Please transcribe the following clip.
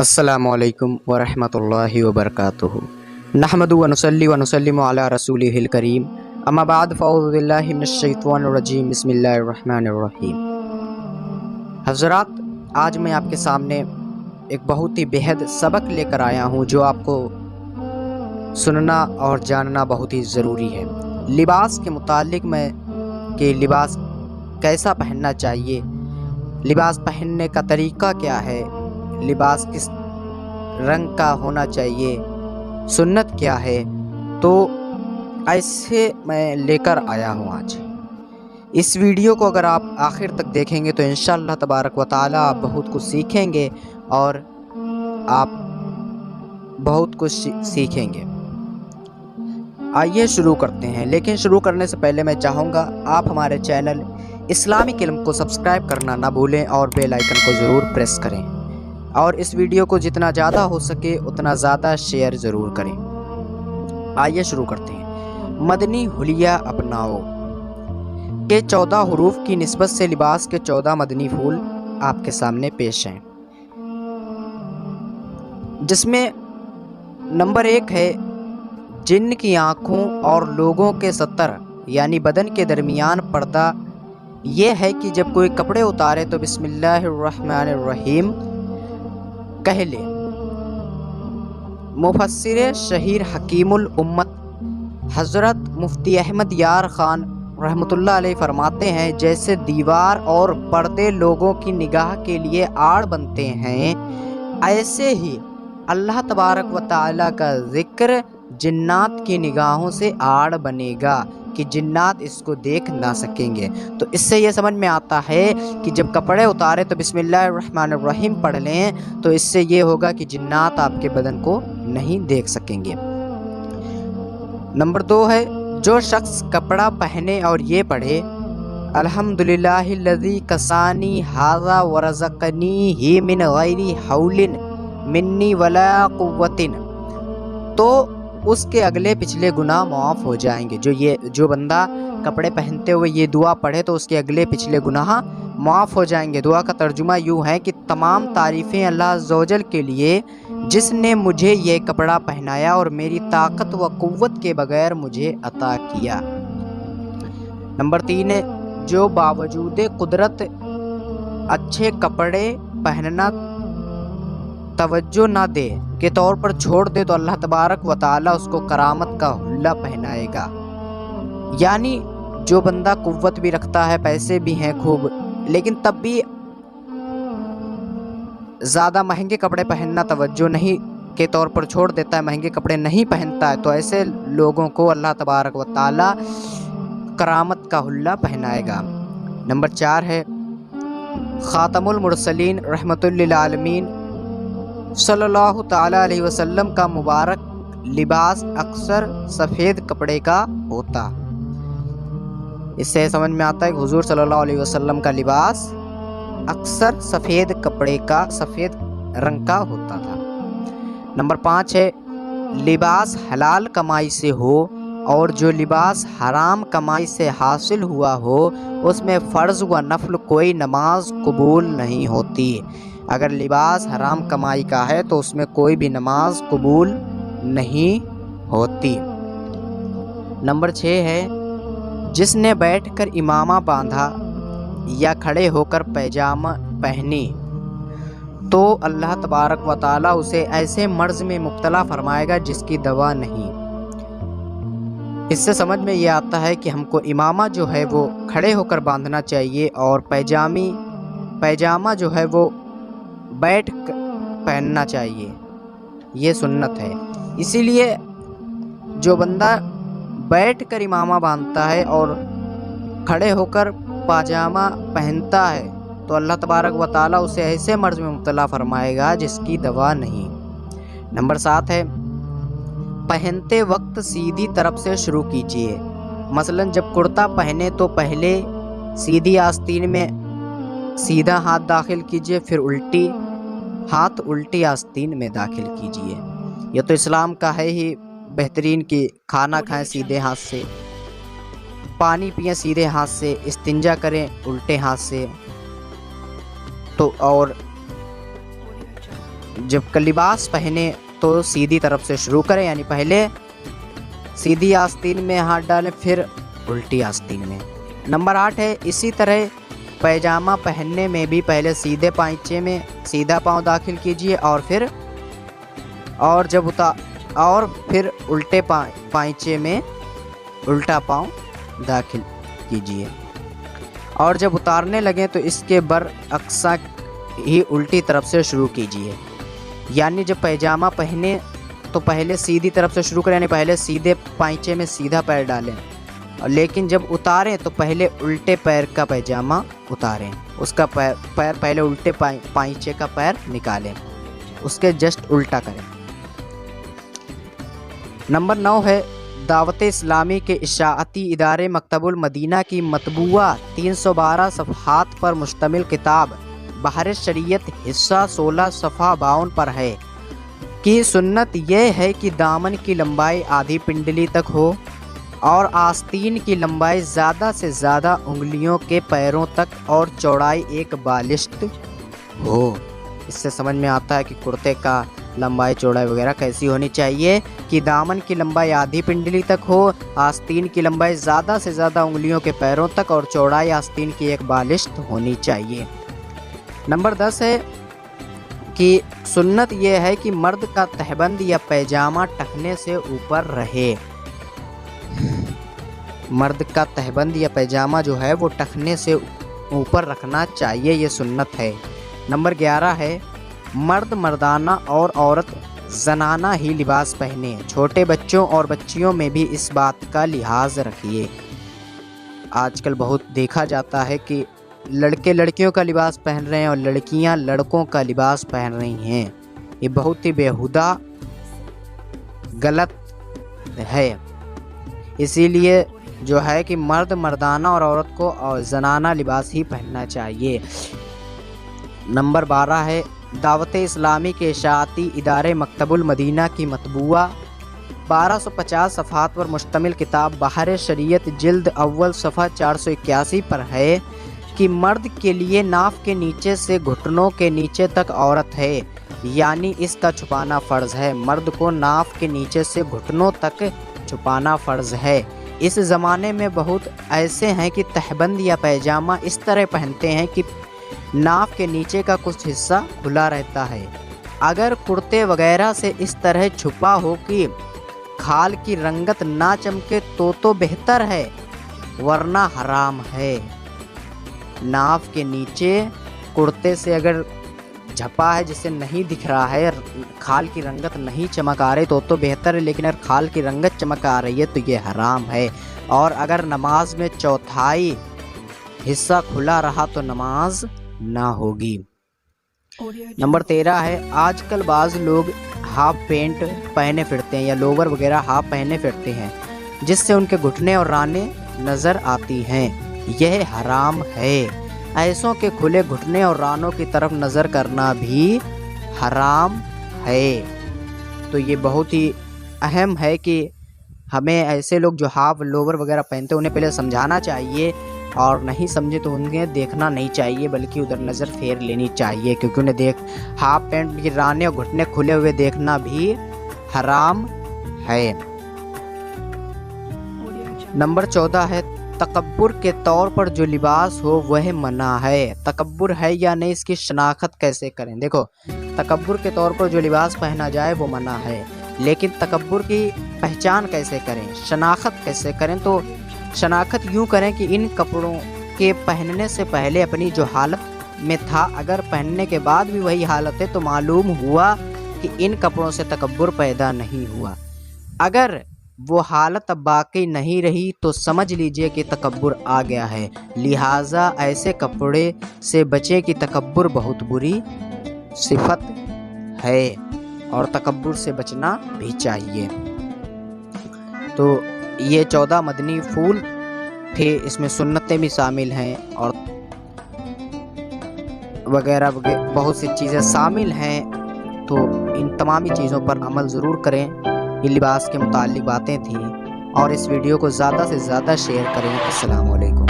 السلام علیکم ورحمۃ اللہ وبرکاتہ۔ نحمدہ ونصلی ونسلم علی رسولہ الکریم، اما بعد فاعوذ باللہ من الشیطان الرجیم، بسم اللہ الرحمن الرحیم۔ حضرات، آج میں آپ کے سامنے ایک بہت ہی بےحد سبق لے کر آیا ہوں جو آپ کو سننا اور جاننا بہت ہی ضروری ہے۔ لباس کے متعلق میں کہ لباس کیسا پہننا چاہیے، لباس پہننے کا طریقہ کیا ہے، لباس کس رنگ کا ہونا چاہیے، سنت کیا ہے، تو ایسے میں لے کر آیا ہوں آج۔ اس ویڈیو کو اگر آپ آخر تک دیکھیں گے تو انشاءاللہ تبارک و تعالی آپ بہت کچھ سیکھیں گے اور آپ بہت کچھ سیکھیں گے۔ آئیے شروع کرتے ہیں، لیکن شروع کرنے سے پہلے میں چاہوں گا آپ ہمارے چینل اسلامک علم کو سبسکرائب کرنا نہ بھولیں اور بیل آئیکن کو ضرور پریس کریں، اور اس ویڈیو کو جتنا زیادہ ہو سکے اتنا زیادہ شیئر ضرور کریں۔ آئیے شروع کرتے ہیں۔ مدنی حلیہ اپناؤ کے 14 حروف کی نسبت سے لباس کے 14 مدنی پھول آپ کے سامنے پیش ہیں، جس میں نمبر 1 ہے جن کی آنکھوں اور لوگوں کے ستر یعنی بدن کے درمیان پردہ۔ یہ ہے کہ جب کوئی کپڑے اتارے تو بسم اللہ الرحمن الرحیم کہہ لے۔ مفسر شہیر حکیم الامت حضرت مفتی احمد یار خان رحمۃ اللہ علیہ فرماتے ہیں، جیسے دیوار اور پردے لوگوں کی نگاہ کے لیے آڑ بنتے ہیں، ایسے ہی اللہ تبارک و تعالیٰ کا ذکر جنات کی نگاہوں سے آڑ بنے گا کہ جنات اس کو دیکھ نہ سکیں گے۔ تو اس سے یہ سمجھ میں آتا ہے کہ جب کپڑے اتارے تو بسم اللہ الرحمن الرحیم پڑھ لیں تو اس سے یہ ہوگا کہ جنات آپ کے بدن کو نہیں دیکھ سکیں گے۔ نمبر 2 ہے جو شخص کپڑا پہنے اور یہ پڑھے الحمدللہ الذی کسانی ھذا ورزقنیہ من غیر حول منی ولا قوت، تو اس کے اگلے پچھلے گناہ معاف ہو جائیں گے۔ جو بندہ کپڑے پہنتے ہوئے یہ دعا پڑھے تو اس کے اگلے پچھلے گناہ معاف ہو جائیں گے۔ دعا کا ترجمہ یوں ہے کہ تمام تعریفیں اللہ عز و جل کے لیے جس نے مجھے یہ کپڑا پہنایا اور میری طاقت و قوت کے بغیر مجھے عطا کیا۔ نمبر 3 ہے جو باوجود قدرت اچھے کپڑے پہننا توجہ نہ دے کے طور پر چھوڑ دے تو اللہ تبارک و تعالیٰ اس کو کرامت کا حلہ پہنائے گا۔ یعنی جو بندہ قوت بھی رکھتا ہے، پیسے بھی ہیں خوب، لیکن تب بھی زیادہ مہنگے کپڑے پہننا توجہ نہیں کے طور پر چھوڑ دیتا ہے، مہنگے کپڑے نہیں پہنتا ہے، تو ایسے لوگوں کو اللہ تبارک و تعالیٰ کرامت کا حلہ پہنائے گا۔ نمبر 4 ہے خاتم المرسلین رحمۃ للعالمین صلی اللہ تعالیٰ علیہ وسلم کا مبارک لباس اکثر سفید کپڑے کا ہوتا۔ اس سے سمجھ میں آتا ہے کہ حضور صلی اللہ علیہ وسلم کا لباس اکثر سفید کپڑے کا، سفید رنگ کا ہوتا تھا۔ نمبر 5 ہے لباس حلال کمائی سے ہو، اور جو لباس حرام کمائی سے حاصل ہوا ہو اس میں فرض و نفل کوئی نماز قبول نہیں ہوتی۔ اگر لباس حرام کمائی کا ہے تو اس میں کوئی بھی نماز قبول نہیں ہوتی۔ نمبر 6 ہے جس نے بیٹھ کر امامہ باندھا یا کھڑے ہو کر پیجامہ پہنی تو اللہ تبارک و تعالیٰ اسے ایسے مرض میں مبتلا فرمائے گا جس کی دوا نہیں۔ اس سے سمجھ میں یہ آتا ہے کہ ہم کو امامہ جو ہے وہ کھڑے ہو کر باندھنا چاہیے، اور پیجامہ جو ہے وہ بیٹھ کر پہننا چاہیے، یہ سنت ہے۔ اسی لیے جو بندہ بیٹھ کر امامہ باندھتا ہے اور کھڑے ہو کر پاجامہ پہنتا ہے تو اللہ تبارک و تعالیٰ اسے ایسے مرض میں مبتلا فرمائے گا جس کی دوا نہیں۔ نمبر 7 ہے پہنتے وقت سیدھی طرف سے شروع کیجیے۔ مثلا جب کرتا پہنے تو پہلے سیدھی آستین میں سیدھا ہاتھ داخل کیجیے، پھر الٹی آستین میں داخل کیجیے۔ یہ تو اسلام کا ہے ہی بہترین کہ کھانا کھائیں سیدھے ہاتھ سے، پانی پئیں سیدھے ہاتھ سے، استنجا کریں الٹے ہاتھ سے، تو اور जब लिबास पहने तो सीधी तरफ से शुरू करें, यानी पहले सीधी आस्तीन में हाथ डालें फिर उल्टी आस्तीन में। नंबर 8 है इसी तरह पैजामा पहनने में भी पहले सीधे पाइंचे में सीधा पाँव दाखिल कीजिए और फिर उल्टे पाइंचे में उल्टा पाँव दाखिल कीजिए, और जब उतारने लगें तो इसके बरअक्सा ही उल्टी तरफ से शुरू कीजिए। यानी जब पैजामा पहने तो पहले सीधी तरफ से शुरू करें, यानी पहले सीधे पाइंचे में सीधा पैर डालें, और लेकिन जब उतारें तो पहले उल्टे पैर का पैजामा उतारें, उसका पैर पहले उल्टे पाइंचे का पैर निकालें, उसके जस्ट उल्टा करें। नंबर 9 है दावत इस्लामी के इशाअती इदारे मकतबुल मदीना की मतबूआ 312 सफ़हात पर मुश्तमिल किताब बहर शरीयत हिस्सा 16 सफ़हा 52 पर है कि सुन्नत यह है कि दामन की लंबाई आधी पिंडली तक हो और आस्तीन की लंबाई ज़्यादा से ज़्यादा उंगलियों के पैरों तक और चौड़ाई एक बालिश्त हो। इससे समझ में आता है कि कुर्ते का लंबाई चौड़ाई वगैरह कैसी होनी चाहिए कि दामन की लंबाई आधी पिंडली तक हो, आस्तीन की लंबाई ज़्यादा से ज़्यादा उंगलियों के पैरों तक और चौड़ाई आस्तीन की एक बालिश्त होनी चाहिए। नंबर 10 है कि सुन्नत यह है कि मर्द का तहबंद या पैजामा टखने से ऊपर रहे। मर्द का तहबंद या पैजामा जो है वो टखने से ऊपर रखना चाहिए, ये सुन्नत है। नंबर 11 है मर्द मर्दाना और औरत जनाना ही लिबास पहने। छोटे बच्चों और बच्चियों में भी इस बात का लिहाज रखिए। आजकल बहुत देखा जाता है कि लड़के लड़कियों का लिबास पहन रहे हैं और लड़कियां लड़कों का लिबास पहन रही हैं। ये बहुत ही बेहुदा गलत है। इसीलिए जो है कि मर्द मर्दाना और औरत को और जनाना लिबास ही पहनना चाहिए। नंबर 12 है दावत इस्लामी के इशाअती इदारे मकतबुल मदीना की मतबूआ 1250 सफ़हात पर मुश्तमिल किताब बहर शरीयत जिल्द अव्वल सफ़हा 481 पर है कि मर्द के लिए नाफ के नीचे से घुटनों के नीचे तक औरत है, यानी इसका छुपाना फ़र्ज़ है। मर्द को नाफ के नीचे से घुटनों तक छुपाना फ़र्ज़ है। इस ज़माने में बहुत ऐसे हैं कि तहबंद या पैजामा इस तरह पहनते हैं कि नाफ के नीचे का कुछ हिस्सा खुला रहता है। अगर कुर्ते वगैरह से इस तरह छुपा हो कि खाल की रंगत ना चमके तो बेहतर है, वरना हराम है। नाफ के नीचे कुर्ते से अगर झपा है जिससे नहीं दिख रहा है, खाल की रंगत नहीं चमक आ रही तो बेहतर है, लेकिन अगर खाल की रंगत चमक आ रही है तो ये हराम है। और अगर नमाज में चौथाई हिस्सा खुला रहा तो नमाज ना होगी। नंबर 13 है आजकल बाज़ लोग हाफ पेंट पहने फिरते हैं या लोवर वगैरह हाफ पहने फिरते हैं, जिससे उनके घुटने और रानें नज़र आती हैं। यह हराम है। ऐसों के खुले घुटने और रानों की तरफ नज़र करना भी हराम है। तो ये बहुत ही अहम है कि हमें ऐसे लोग जो हाफ लोवर वगैरह पहनते हैं उन्हें पहले समझाना चाहिए, और नहीं समझे तो उन्हें देखना नहीं चाहिए बल्कि उधर नज़र फेर लेनी चाहिए, क्योंकि उन्हें हाफ पैंट की रानें और घुटने खुले हुए देखना भी हराम है। नंबर 14 है तकब्बुर के तौर पर जो लिबास हो वह मना है। तकब्बुर है या नहीं इसकी शनाख्त कैसे करें। देखो, तकब्बुर के तौर पर जो लिबास पहना जाए वो मना है, लेकिन तकब्बुर की पहचान कैसे करें, शनाख्त कैसे करें। तो शनाख्त यूँ करें कि इन कपड़ों के पहनने से पहले अपनी जो हालत में था, अगर पहनने के बाद भी वही हालत है तो मालूम हुआ कि इन कपड़ों से तकब्बुर पैदा नहीं हुआ। अगर वो हालत अब बाकी नहीं रही तो समझ लीजिए कि तकब्बुर आ गया है। लिहाजा ऐसे कपड़े से बचे कि तकब्बुर बहुत बुरी सिफत है और तकब्बुर से बचना भी चाहिए। तो ये 14 मदनी फूल थे, इसमें सुन्नतें भी शामिल हैं और वगैरह बहुत सी चीज़ें शामिल हैं। तो इन तमामी चीज़ों पर अमल ज़रूर करें। ये लिबास के मुताल्लिक बातें थीं और इस वीडियो को ज़्यादा से ज़्यादा शेयर करें। अस्सलाम वालेकुम।